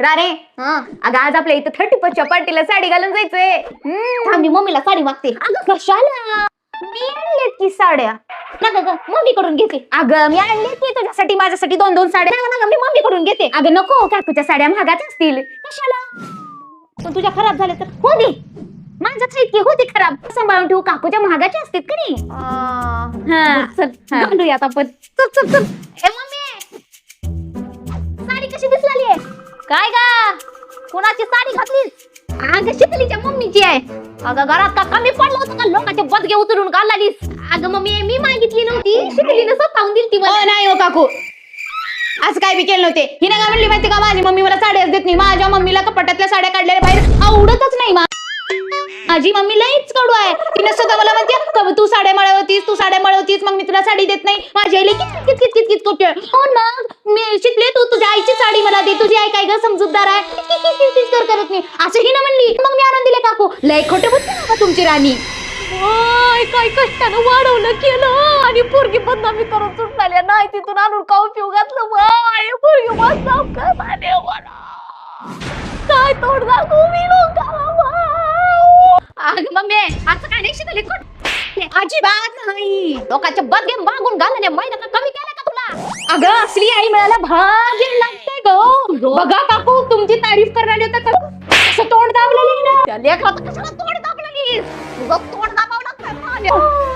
राणे अगं आज आपल्या इथं 31च्या पार्टीला साडी घालून जायचंय. मी मम्मीला साडी मागते. अगं कशाला? मी आणलेत की साड्या. मम्मी कडून घेते. अगं मी आणले की तुझ्यासाठी माझ्यासाठी 2-2 साड्या. नका मी मम्मी कडून घेते. अगं नको, काकूच्या साड्या महागाच असतील. कशाला? पण तुझ्या खराब झाल्या तर हो दे, माझ्याच इतकी होती खराब. सांभाळून ठेवू, काकूच्या महागाच्या असतात का नाही. चल घालूया आता आपण. चल चल चल. ए मम्मी, साडी कशी दिसली आहे? काय गा कुणाची साडी घातलीस? अगं शीतलीच्या मम्मीची आहे. अगं घरात का कमी पडलं होतं का लोकांचे बदगे उचलून घालालीस? अगं मम्मी मी मागितली नव्हती, शीतलीने स्वतःहून दिली मला. नाही हो काकू, असं काय बी केलं नव्हते. हिने काय म्हणली माहिती का, माझी मम्मी मला साड्याच देत नाही. माझ्या मम्मीला कपाटातल्या साड्या काढलेल्या बाहेर आवडतच नाही. माझी मम्मी लईच कडू आहे. तिने स्वतः मला म्हणते तू साड्या मळवतीस मग मी तुला साडी देत नाही. माझी आई कितकित करते. हो मग मी शिकले, तू तुझ्या आईची साडी मला दे. तुझी आई काय ग समजूतदार आहे, कितकित करत नाही असं हिने म्हणली. मग मी आणून दिले. काकू लय खोटे बोलते ना तुमची राणी. काय कष्टानं वाढवलं केलं आणि पोरगी बदनामी करून सुटणाऱ्या नाही तिथून आणून का उपयोग घातलं. बाय पोरगी बदनाम करणारे काय तोड दाखवू मी लोकांना. अगं मम्मी असं काय नाही शिकले. अजिबात नाही. लोकांचे बदगे मागून घालणे माहिती का कमी केलं का तुला? अगं असली आई मिळायला भाग लागते ग. बघा काकू, तुमची तारीफ करणारी होता का असं तोंड दाबलेली ना. त्या लेकराचं कशाला तोंड दाबलं? तुझं तोंड दाबावं लागतं.